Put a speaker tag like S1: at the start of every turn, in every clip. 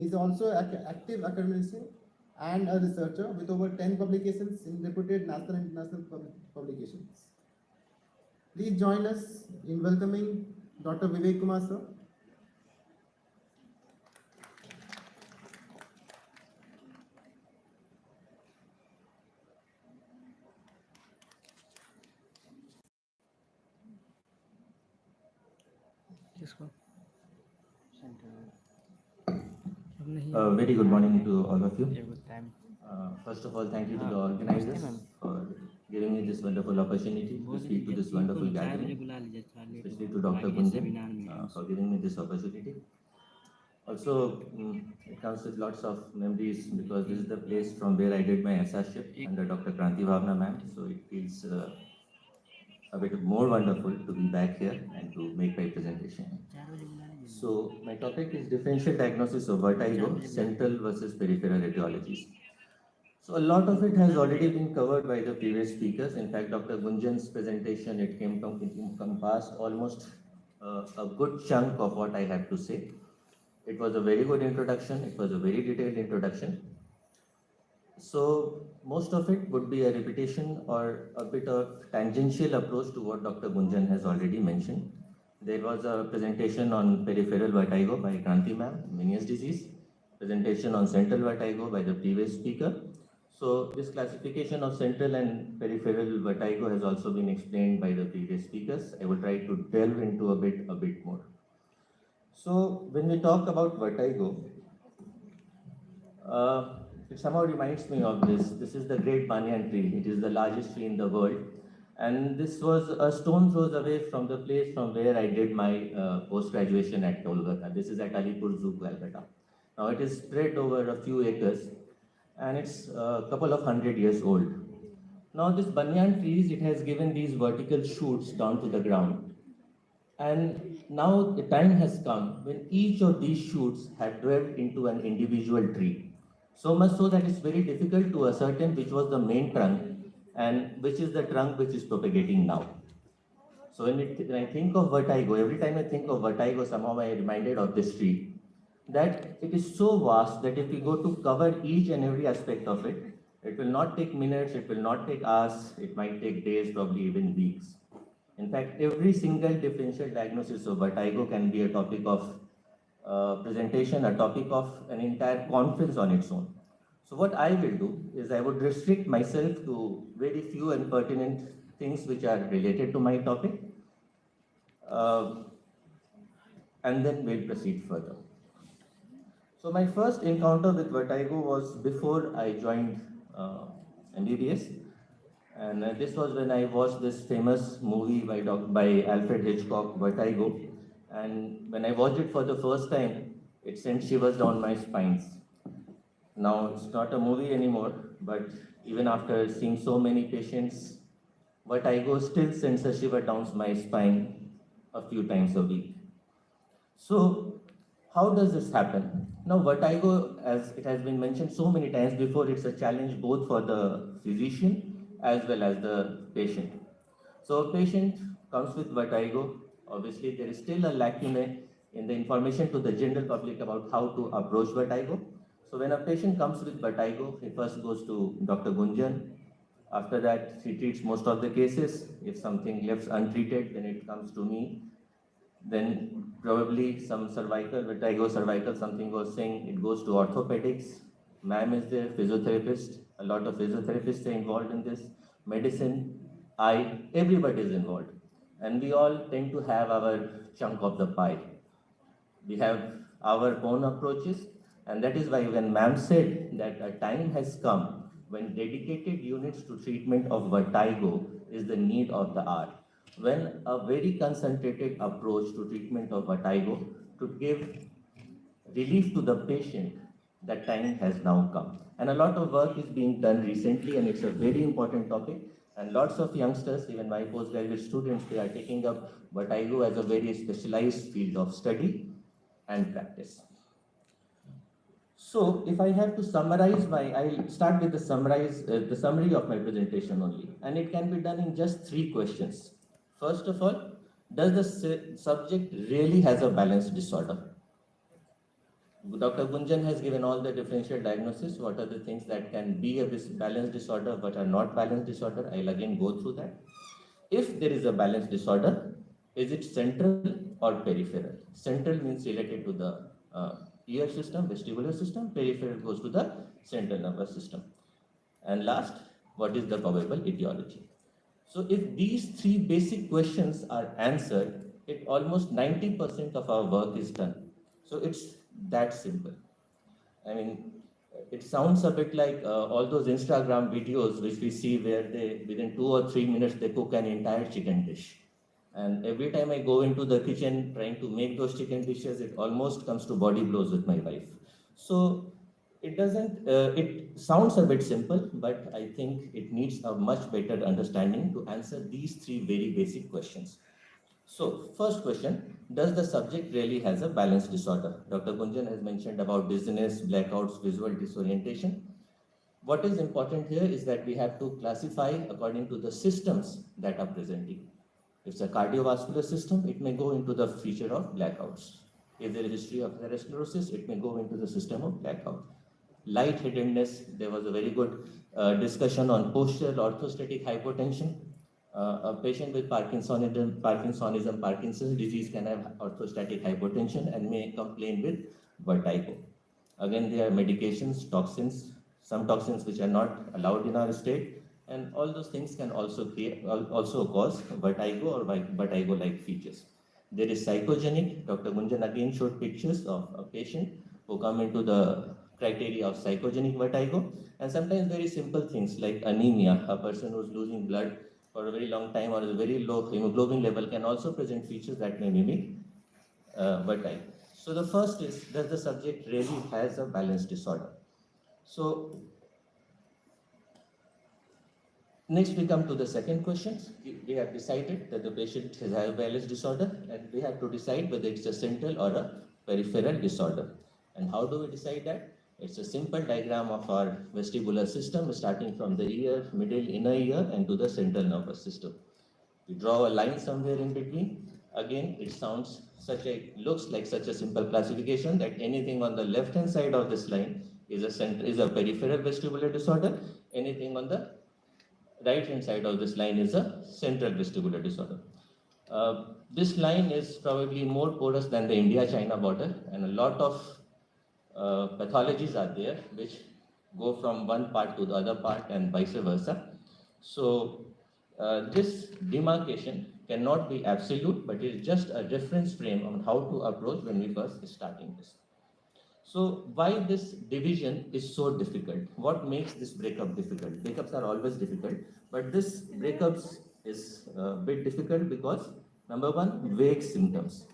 S1: He is also an active academician and a researcher with over 10 publications in reputed national and international publications. Please join us in welcoming Dr. Vivek Kumar sir.
S2: Very good morning to all of you. First of all, thank you to the organizers for giving me this wonderful opportunity to speak to this wonderful gathering, especially to Dr. Gunjan for giving me this opportunity. Also, it comes with lots of memories because this is the place from where I did my SRship under Dr. Kranti Bhavna ma'am. So it feels a bit more wonderful to be back here and to make my presentation. So my topic is differential diagnosis of vertigo, central versus peripheral etiologies. So a lot of it has already been covered by the previous speakers. In fact, Dr. Gunjan's presentation, it encompassed almost a good chunk of what I had to say. It was a very good introduction. It was a very detailed introduction. So most of it would be a repetition or a bit of tangential approach to what Dr. Gunjan has already mentioned. There was a presentation on peripheral vertigo by Kranti ma'am, Meniere's disease, presentation on central vertigo by the previous speaker. So this classification of central and peripheral vertigo has also been explained by the previous speakers. I will try to delve into a bit more. So when we talk about vertigo, it somehow reminds me of this. This is the Great Banyan tree. It is the largest tree in the world. And this was a stone throws away from the place from where I did my post-graduation at Kolkata. This is at Alipur Zoo, Kolkata. Now it is spread over a few acres and it's a couple of 100 years old. Now this banyan trees, it has given these vertical shoots down to the ground. And now the time has come when each of these shoots have developed into an individual tree. So much so that it's very difficult to ascertain which was the main trunk and which is the trunk which is propagating now. So when I think of vertigo, every time I think of vertigo, somehow I am reminded of this tree. That it is so vast that if we go to cover each and every aspect of it, it will not take minutes, it will not take hours, it might take days, probably even weeks. In fact, every single differential diagnosis of vertigo can be a topic of presentation, a topic of an entire conference on its own. So what I will do is I would restrict myself to very few and pertinent things which are related to my topic, and then we'll proceed further. So my first encounter with vertigo was before I joined MBBS, and this was when I watched this famous movie by Alfred Hitchcock, Vertigo, and when I watched it for the first time, it sent shivers down my spines. Now it's not a movie anymore, but even after seeing so many patients, vertigo still sends a shiver down my spine a few times a week. So how does this happen? Now vertigo, as it has been mentioned so many times before, it's a challenge both for the physician as well as the patient. So a patient comes with vertigo. Obviously, there is still a lacuna in the information to the general public about how to approach vertigo. So when a patient comes with vertigo, he first goes to Dr. Gunjan. After that, she treats most of the cases. If something left untreated, then it comes to me. Then probably some cervical, vertigo cervical, something was saying, it goes to orthopedics. Ma'am is there, physiotherapist. A lot of physiotherapists are involved in this. Medicine, everybody is involved. And we all tend to have our chunk of the pie. We have our own approaches. And that is why when ma'am said that a time has come when dedicated units to treatment of vertigo is the need of the hour. When a very concentrated approach to treatment of vertigo to give relief to the patient, that time has now come. And a lot of work is being done recently, and it's a very important topic. And lots of youngsters, even my postgraduate students, they are taking up vertigo as a very specialized field of study and practice. So if I have to summarize I'll start with the summary of my presentation only. And it can be done in just 3 questions. First of all, does the subject really has a balance disorder? Dr. Gunjan has given all the differential diagnosis, what are the things that can be a balance disorder, what are not balance disorder. I'll again go through that. If there is a balance disorder, is it central or peripheral? Central means related to the ear system, vestibular system. Peripheral goes to the central nervous system. And last, what is the probable etiology? So if these three basic questions are answered, it almost 90% of our work is done. So it's that simple. I mean, it sounds a bit like all those Instagram videos which we see where they, within 2 or 3 minutes, they cook an entire chicken dish. And every time I go into the kitchen trying to make those chicken dishes, it almost comes to body blows with my wife. So it doesn't, it sounds a bit simple, but I think it needs a much better understanding to answer these three very basic questions. So, first question, does the subject really has a balance disorder? Dr. Gunjan has mentioned about dizziness, blackouts, visual disorientation. What is important here is that we have to classify according to the systems that are presenting. If it's a cardiovascular system, it may go into the feature of blackouts. If there is history of atherosclerosis, it may go into the system of blackout. Lightheadedness, there was a very good discussion on postural orthostatic hypotension. A patient with Parkinson's disease can have orthostatic hypotension and may complain with vertigo. Again, there are medications, toxins, some toxins which are not allowed in our state, and all those things can also cause vertigo or vertigo-like features. There is psychogenic. Dr. Gunjan again showed pictures of a patient who come into the criteria of psychogenic vertigo, and sometimes very simple things like anemia, a person who's losing blood for a very long time or a very low hemoglobin level can also present features that may mimic vertigo. So the first is, does the subject really has a balance disorder? So next we come to the second question. We have decided that the patient has a balance disorder, and we have to decide whether it's a central or a peripheral disorder. And how do we decide that? It's a simple diagram of our vestibular system starting from the ear, middle, inner ear, and to the central nervous system. We draw a line somewhere in between. Again, it looks like such a simple classification that anything on the left-hand side of this line is a peripheral vestibular disorder. Anything on the right-hand side of this line is a central vestibular disorder. This line is probably more porous than the India-China border, and a lot of pathologies are there which go from one part to the other part and vice versa. So this demarcation cannot be absolute, but it is just a reference frame on how to approach when we first starting this. So why this division is so difficult? What makes this breakup difficult? Breakups are always difficult, but this breakups is a bit difficult because number one, vague symptoms.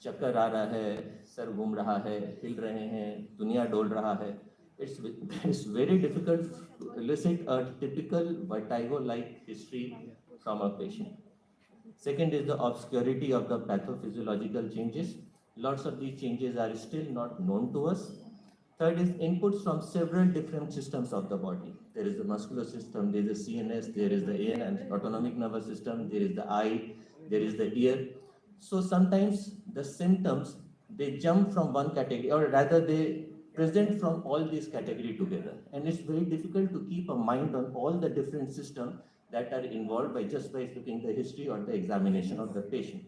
S2: चक्कर आ रहा है, sir घूम रहा है, हिल रहे हैं, दुनिया डोल रहा है. It's very difficult to elicit a typical vertigo-like history from a patient. Second is the obscurity of the pathophysiological changes. Lots of these changes are still not known to us. Third is inputs from several different systems of the body. There is the muscular system, there is the CNS, there is the and autonomic nervous system, there is the eye, there is the ear. So sometimes the symptoms, they jump from one category, or rather they present from all these categories together. And it's very difficult to keep a mind on all the different systems that are involved by looking the history or the examination of the patient.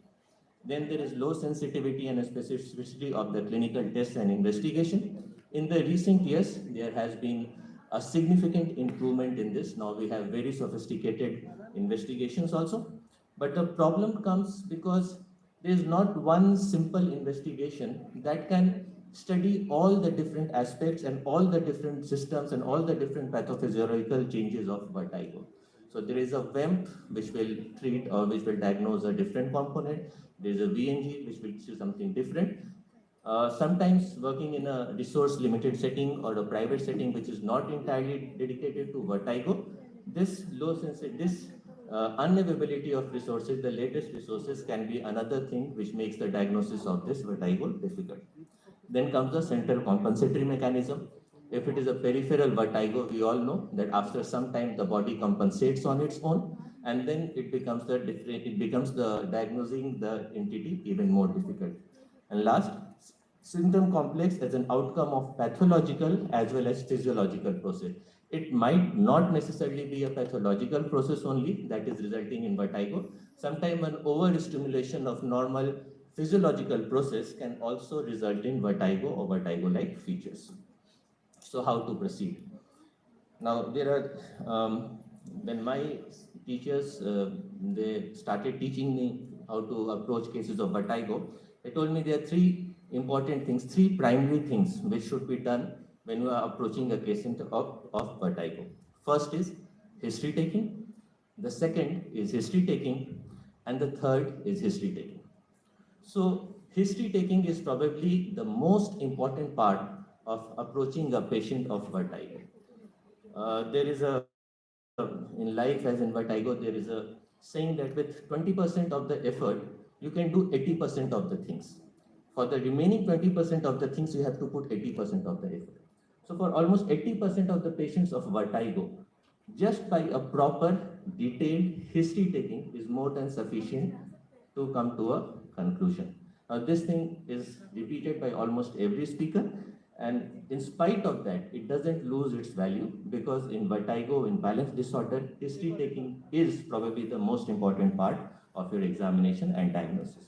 S2: Then there is low sensitivity and specificity of the clinical tests and investigation. In the recent years, there has been a significant improvement in this. Now we have very sophisticated investigations also. But the problem comes because there is not one simple investigation that can study all the different aspects and all the different systems and all the different pathophysiological changes of vertigo. So there is a WEMP which will treat or which will diagnose a different component. There is a VNG which will do something different. Sometimes working in a resource limited setting or a private setting which is not entirely dedicated to vertigo, this unavailability of resources, the latest resources, can be another thing which makes the diagnosis of this vertigo difficult. Then comes the central compensatory mechanism. If it is a peripheral vertigo, we all know that after some time the body compensates on its own, and then it becomes the diagnosing the entity even more difficult. And last, symptom complex as an outcome of pathological as well as physiological process. It might not necessarily be a pathological process only that is resulting in vertigo. Sometimes an overstimulation of normal physiological process can also result in vertigo or vertigo-like features. So how to proceed? Now there are, when my teachers, they started teaching me how to approach cases of vertigo, they told me there are three important things, three primary things which should be done when you are approaching a case of vertigo. First is history taking, the second is history taking, and the third is history taking. So history taking is probably the most important part of approaching a patient of vertigo. There is a, in life as in vertigo, there is a saying that with 20% of the effort, you can do 80% of the things. For the remaining 20% of the things, you have to put 80% of the effort. So for almost 80% of the patients of vertigo, just by a proper detailed history taking is more than sufficient to come to a conclusion. Now this thing is repeated by almost every speaker, and in spite of that, it doesn't lose its value, because in vertigo, in balance disorder, history taking is probably the most important part of your examination and diagnosis.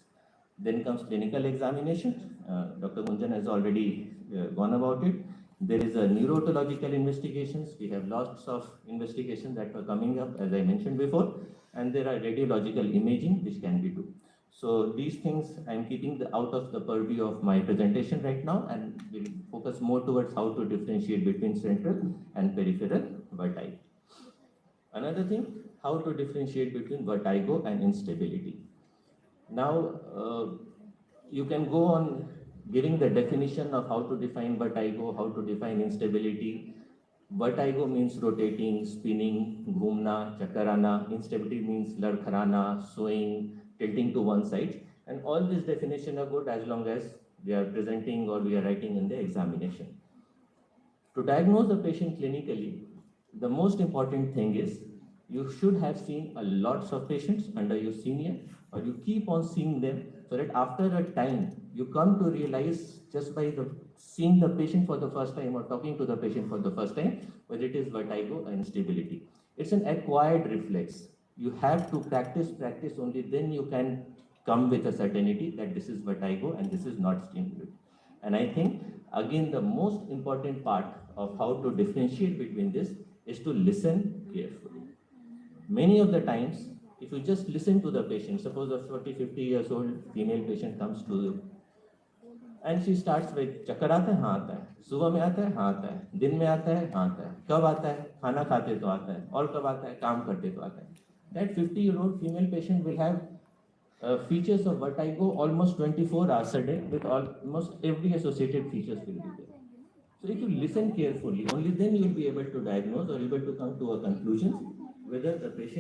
S2: Then comes clinical examination. Dr. Gunjan has already gone about it. There is a neurological investigations. We have lots of investigations that were coming up, as I mentioned before, and there are radiological imaging which can be done. So these things I'm keeping out of the purview of my presentation right now, and will focus more towards how to differentiate between central and peripheral vertigo. Another thing, how to differentiate between vertigo and instability. Now, you can go on giving the definition of how to define vertigo, how to define instability. Vertigo means rotating, spinning, ghumna, chakarana. Instability means ladkharana, swaying, tilting to one side. And all these definitions are good as long as they are presenting or we are writing in the examination. To diagnose the patient clinically, the most important thing is you should have seen a lots of patients under your senior, or you keep on seeing them, so that after a time you come to realize just by seeing the patient for the first time or talking to the patient for the first time whether it is vertigo or instability. It's an acquired reflex. You have to practice only then you can come with a certainty that this is vertigo and this is not stimulated. And I think again the most important part of how to differentiate between this is to listen carefully. Many of the times, if you just listen to the patient, suppose a 40-50 years old female patient comes to you and she starts with चक्कर आता है, हाँ आता है, सुबह में आता है, हाँ आता है, दिन में आता है, हाँ आता है, कब आता है, खाना खाते तो आता है, और कब आता है, काम करते तो आता है. That 50-year-old female patient will have features of vertigo almost 24 hours a day, with almost every associated features will be there. So if you listen carefully, only then you will be able to diagnose or able to come to a conclusion whether the patient